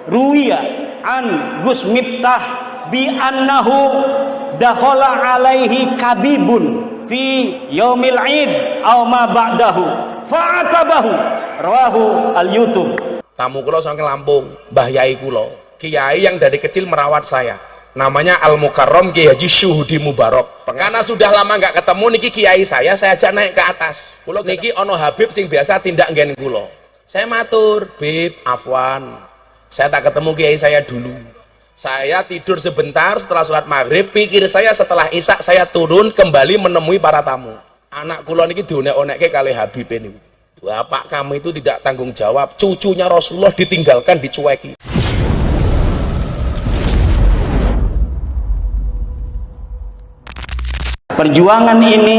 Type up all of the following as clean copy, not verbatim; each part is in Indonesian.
ruwiya an Gus Miftah bi annahu dakhala alaihi kabibun fi yaumil id aw ma ba'dahu fa'atabahu rawahu al-YouTube. Tamu kula saking Lampung, Mbah Yai kula, kiai yang dari kecil merawat saya, namanya Al Mukarram Kiai Haji Syuhudi Mubarak. Karena sudah lama nggak ketemu niki kiai saya ajak naik ke atas. Kula niki ono Habib sing biasa tindak nggen kula. Saya matur, "Bib, afwan, saya tak ketemu kiai saya dulu. Saya tidur sebentar setelah sholat maghrib, pikir saya setelah isya saya turun kembali menemui para tamu. Anak kula niki dionek-onekke kalih Habib ini. Bapak kamu itu tidak tanggung jawab, cucunya Rasulullah ditinggalkan, dicueki." Perjuangan ini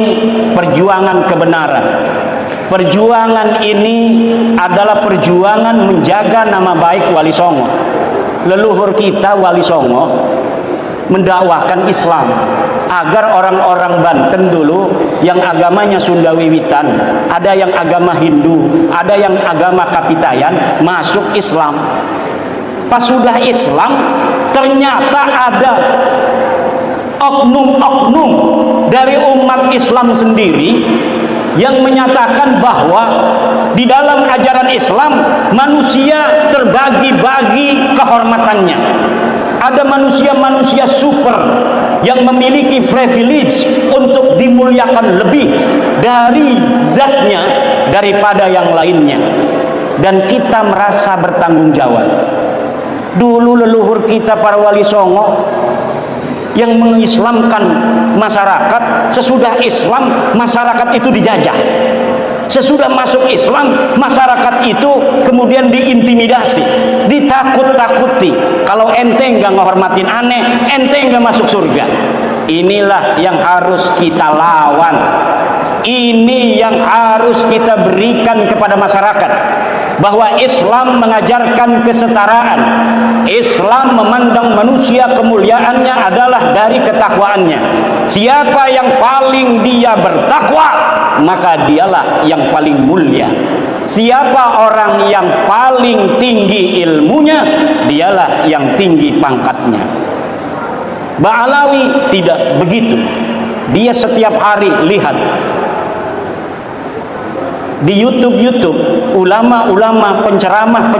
perjuangan kebenaran. Perjuangan ini adalah perjuangan menjaga nama baik Wali Songo. Leluhur kita Wali Songo mendakwahkan Islam agar orang-orang Banten dulu yang agamanya Sunda Wiwitan, ada yang agama Hindu, ada yang agama Kapitayan, masuk Islam. Pas sudah Islam ternyata ada oknum-oknum dari umat Islam sendiri yang menyatakan bahwa di dalam ajaran Islam manusia terbagi-bagi kehormatannya. Ada manusia-manusia super yang memiliki privilege untuk dimuliakan lebih dari zatnya daripada yang lainnya, dan kita merasa bertanggung jawab. Dulu leluhur kita para Wali Songo yang mengislamkan masyarakat, sesudah Islam masyarakat itu dijajah. Sesudah masuk Islam masyarakat itu kemudian diintimidasi, ditakut-takuti. Kalau ente nggak menghormatin aneh, ente nggak masuk surga. Inilah yang harus kita lawan. Ini yang harus kita berikan kepada masyarakat, bahwa Islam mengajarkan kesetaraan. Islam memandang manusia kemuliaannya adalah dari ketakwaannya. Siapa yang paling dia bertakwa, maka dialah yang paling mulia. Siapa orang yang paling tinggi ilmunya, dialah yang tinggi pangkatnya. Ba'alawi tidak begitu. Dia setiap hari lihat di YouTube ulama-ulama penceramah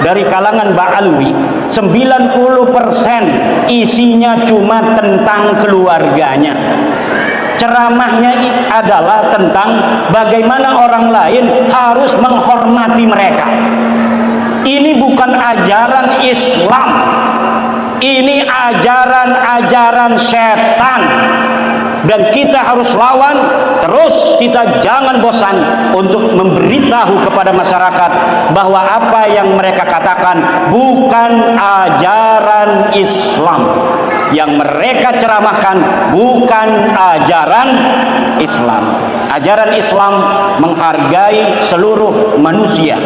dari kalangan Ba'alwi, 90% isinya cuma tentang keluarganya. Ceramahnya adalah tentang bagaimana orang lain harus menghormati mereka. Ini bukan ajaran Islam, ini ajaran-ajaran setan. Dan kita harus lawan terus. Kita jangan bosan untuk memberitahu kepada masyarakat bahwa apa yang mereka katakan bukan ajaran Islam. Yang mereka ceramahkan bukan ajaran Islam. Ajaran Islam menghargai seluruh manusia.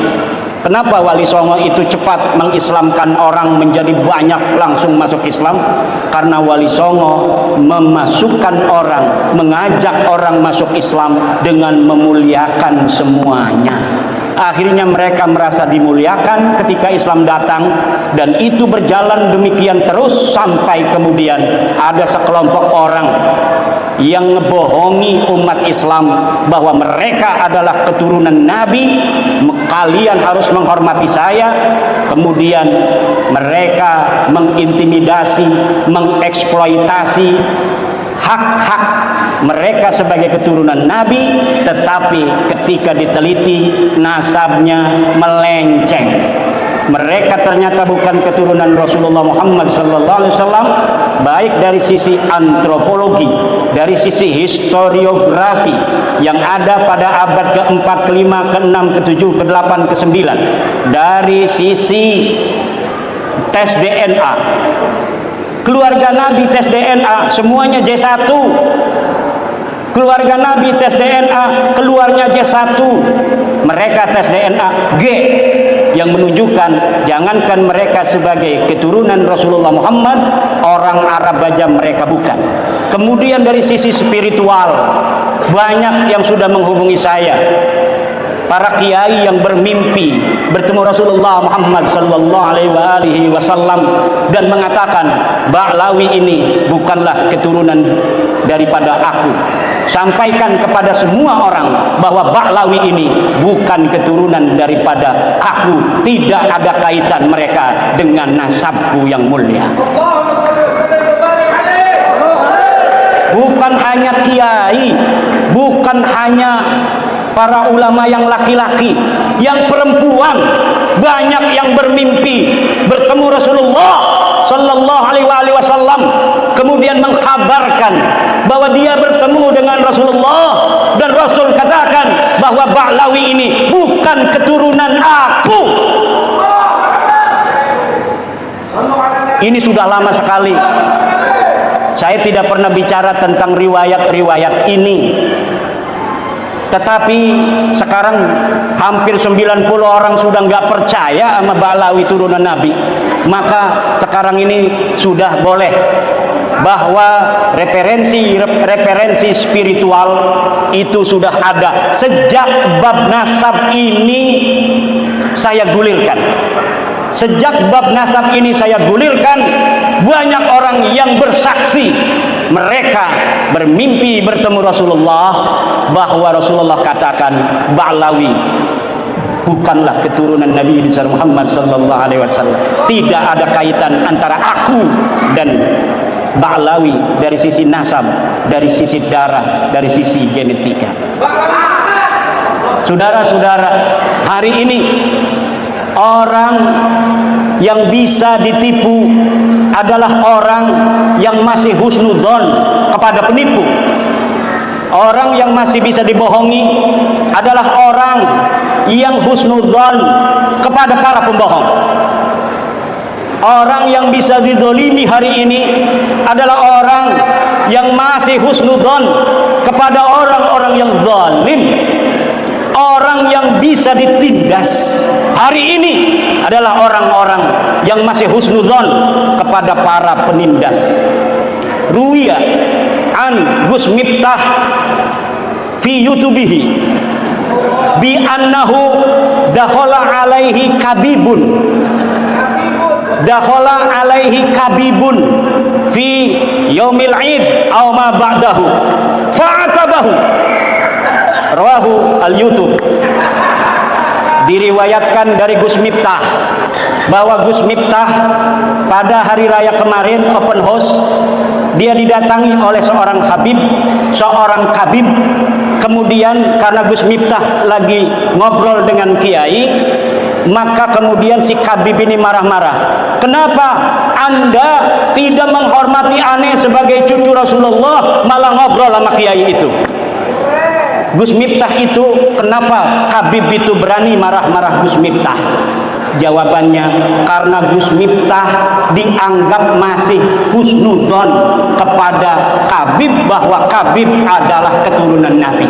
Kenapa Wali Songo itu cepat mengislamkan orang menjadi banyak langsung masuk Islam? Karena Wali Songo memasukkan orang, mengajak orang masuk Islam dengan memuliakan semuanya. Akhirnya mereka merasa dimuliakan ketika Islam datang, dan itu berjalan demikian terus sampai kemudian ada sekelompok orang yang ngebohongi umat Islam bahwa mereka adalah keturunan Nabi, kalian harus menghormati saya. Kemudian mereka mengintimidasi, mengeksploitasi hak-hak mereka sebagai keturunan Nabi, tetapi ketika diteliti nasabnya melenceng. Mereka ternyata bukan keturunan Rasulullah Muhammad SAW, baik dari sisi antropologi, dari sisi historiografi yang ada pada abad ke-4, ke-5, ke-6, ke-7, ke-8, ke-9, dari sisi tes DNA. Keluarga Nabi tes DNA semuanya J1. Keluarga Nabi tes DNA keluarnya J1. Mereka tes DNA G, yang menunjukkan jangankan mereka sebagai keturunan Rasulullah Muhammad, orang Arab aja mereka bukan. Kemudian dari sisi spiritual, banyak yang sudah menghubungi saya para kiai yang bermimpi bertemu Rasulullah Muhammad sallallahu alaihi wasallam dan mengatakan Ba'lawi ini bukanlah keturunan daripada aku. Sampaikan kepada semua orang bahwa Ba'lawi ini bukan keturunan daripada aku, tidak ada kaitan mereka dengan nasabku yang mulia. Bukan hanya kiai, bukan hanya para ulama yang laki-laki, yang perempuan banyak yang bermimpi bertemu Rasulullah sallallahu alaihi wasallam, kemudian mengkabarkan bahwa dia bertemu dengan Rasulullah, dan Rasul katakan bahwa Ba'lawi ini bukan keturunan aku. Ini sudah lama sekali. Saya tidak pernah bicara tentang riwayat-riwayat ini. Tetapi sekarang hampir 90 orang sudah nggak percaya sama Ba'lawi turunan Nabi. Maka sekarang ini sudah boleh bahwa referensi spiritual itu sudah ada. Sejak bab nasab ini saya gulirkan. Sejak bab nasab ini saya gulirkan, banyak orang yang bersaksi mereka bermimpi bertemu Rasulullah, bahwa Rasulullah katakan Ba'lawi bukanlah keturunan Nabi besar Muhammad sallallahu alaihi wasallam. Tidak ada kaitan antara aku dan Ba'lawi dari sisi nasab, dari sisi darah, dari sisi genetika. Saudara-saudara, hari ini orang yang bisa ditipu adalah orang yang masih husnudzon kepada penipu. Orang yang masih bisa dibohongi adalah orang yang husnudzon kepada para pembohong. Orang yang bisa dizolimi hari ini adalah orang yang masih husnudzon kepada orang-orang yang zalim. Orang yang bisa ditindas hari ini adalah orang-orang yang masih husnudzon kepada para penindas. Ruwiya an Gus Miftah fi YouTubihi bi annahu dakhala alaihi kabibun fi yaumil id aw ma ba'dahu fa'atabahu. Rawahu al-YouTube. Diriwayatkan dari Gus Miftah bahwa Gus Miftah pada hari raya kemarin open house, dia didatangi oleh seorang kabib. Kemudian karena Gus Miftah lagi ngobrol dengan kiai, maka kemudian si kabib ini marah-marah. Kenapa Anda tidak menghormati aneh sebagai cucu Rasulullah, malah ngobrol sama kiai itu? Gus Miftah itu, kenapa Habib itu berani marah-marah Gus Miftah? Jawabannya, karena Gus Miftah dianggap masih husnudzon kepada Habib, bahwa Habib adalah keturunan Nabi.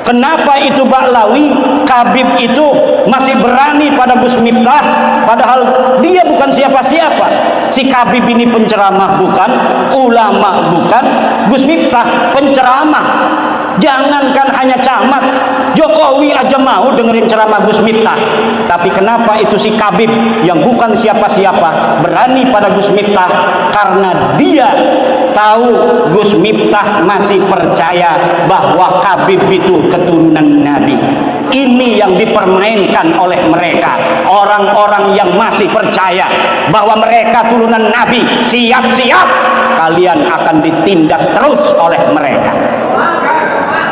Kenapa itu Ba'lawi, Habib itu masih berani pada Gus Miftah, padahal dia bukan siapa-siapa. Si Habib ini penceramah bukan, ulama bukan, Gus Miftah penceramah. Jangankan hanya camat, Jokowi aja mau dengerin ceramah Gus Miftah. Tapi kenapa itu si Habib yang bukan siapa-siapa berani pada Gus Miftah? Karena dia tahu Gus Miftah masih percaya bahwa Habib itu keturunan Nabi. Ini yang dipermainkan oleh mereka, orang-orang yang masih percaya bahwa mereka turunan Nabi. Siap-siap kalian akan ditindas terus oleh mereka.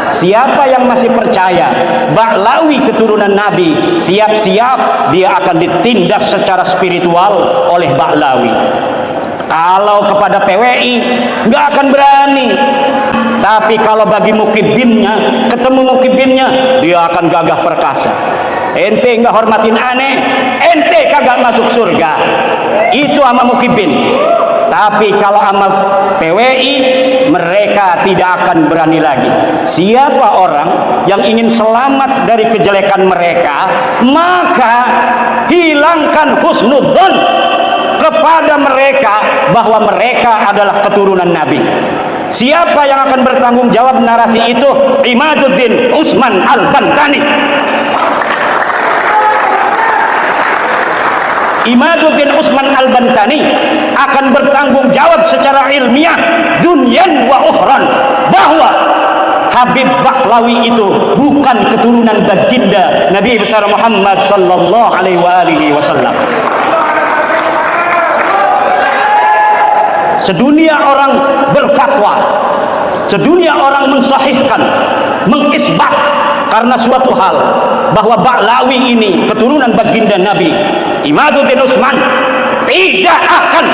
Siapa yang masih percaya Ba'lawi keturunan Nabi, siap-siap dia akan ditindas secara spiritual oleh Ba'lawi. Kalau kepada PWI nggak akan berani, tapi kalau bagi mukibinnya, ketemu mukibinnya, dia akan gagah perkasa. Ente nggak hormatin aneh, ente kagak masuk surga. Itu sama mukibin. Tapi kalau sama PWI, mereka tidak akan berani lagi. Siapa orang yang ingin selamat dari kejelekan mereka, maka hilangkan husnudzon kepada mereka bahwa mereka adalah keturunan Nabi. Siapa yang akan bertanggung jawab narasi itu? Imaduddin Utsman Al-Bantani. Imaduddin Utsman Al-Bantani akan bertanggung jawab secara ilmiah dunyan wa ukhran bahwa Habib Baqlawi itu bukan keturunan baginda Nabi besar Muhammad sallallahu alaihi wasallam. Sedunia orang berfatwa, sedunia orang mensahihkan, mengisbat karena suatu hal bahwa Baqlawi ini keturunan baginda Nabi. Imaduddin Utsman tidak akan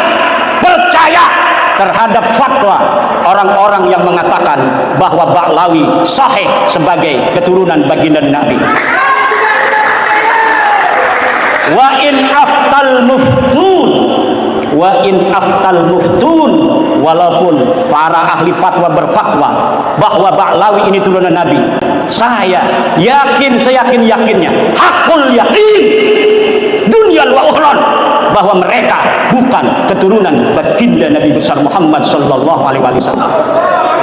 percaya terhadap fatwa orang-orang yang mengatakan bahwa Baqlawi sahih sebagai keturunan baginda Nabi. Wa in aftal muftun, walaupun para ahli fatwa berfatwa bahwa Baqlawi ini turunan Nabi, saya yakin, seyakin-yakinnya, hakul yakin dunia wa ukhran, bahwa mereka bukan keturunan baginda Nabi besar Muhammad sallallahu alaihi wasallam.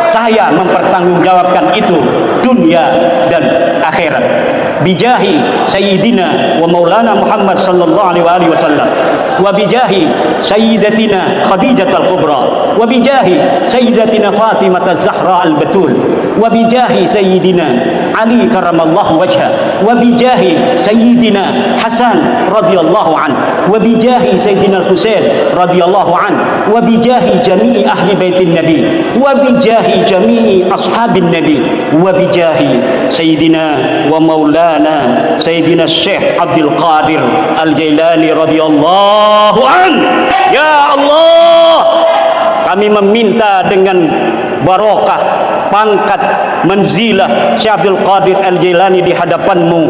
Saya mempertanggungjawabkan itu dunia dan akhirat. Bijahi sayyidina wa maulana Muhammad sallallahu alaihi wasallam, wa bijahi sayyidatina Khadijah al-Kubra, wa bijahi sayyidatina Fatimah az-Zahra al-Batul, wa bijahi sayyidina Ali karamallahu wajha, wa bijahi sayyidina Hasan radhiyallahu an, wa bijahi sayyidina Husain radhiyallahu an, wa bijahi jami'i ahli baitin nabi, wa bijahi jami'i ashabin nabi, wa bijahi sayyidina wa maulana sayyidina Syekh Abdul Qadir Al-Jailani radhiyallahu an. Ya Allah, kami meminta dengan barokah pangkat manzilah Syekh Abdul Qadir Al-Jailani di hadapanmu,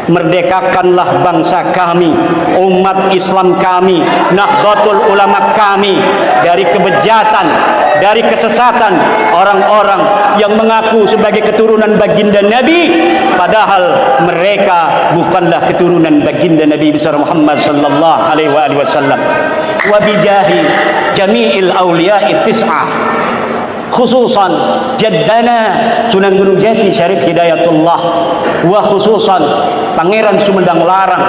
merdekakanlah bangsa kami, umat Islam kami, Nahdlatul Ulama kami dari kebejatan, dari kesesatan orang-orang yang mengaku sebagai keturunan baginda Nabi, padahal mereka bukanlah keturunan baginda Nabi besar Muhammad sallallahu alaihi wasallam. Wa bijahi jami'il awliya'i tis'ah, khususan jaddana Sunan Gunung Jati Syarif Hidayatullah, wa khususan Pangeran Sumedang Larang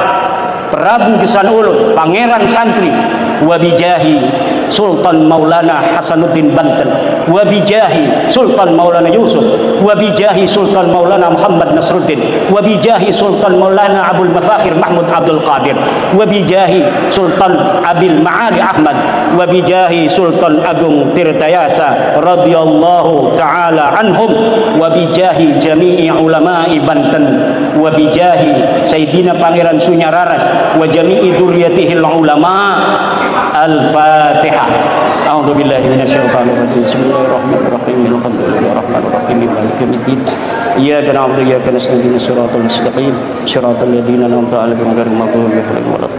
Prabu Gesan Ulun, Pangeran Santri, wa bijahi Sultan Maulana Hasanuddin Banten, wa bijahi Sultan Maulana Yusuf, wa bijahi Sultan Maulana Muhammad Nasruddin, wa bijahi Sultan Maulana Abdul Mafakhir Mahmud Abdul Qadir, wa bijahi Sultan Abil Ma'ali Ahmad, wa bijahi Sultan Agung Tirtayasa radhiyallahu ta'ala anhum, wa bijahi jami'i ulama'i Banten, wa bijahi Sayyidina Pangeran Sunyararas wa jami'i dzurriyyatihil ulama. Al-Fatihah. A'udzu billahi minasyaitonir rajim. Bismillahirrahmanirrahim. Alhamdulillahir rahmanir rahim. Maliki yaumiddin. Iyyaka na'budu wa iyyaka nasta'in. Shiratal mustaqim. Shiratal ladzina an'amta 'alaihim ghairil maghdubi 'alaihim waladdallin.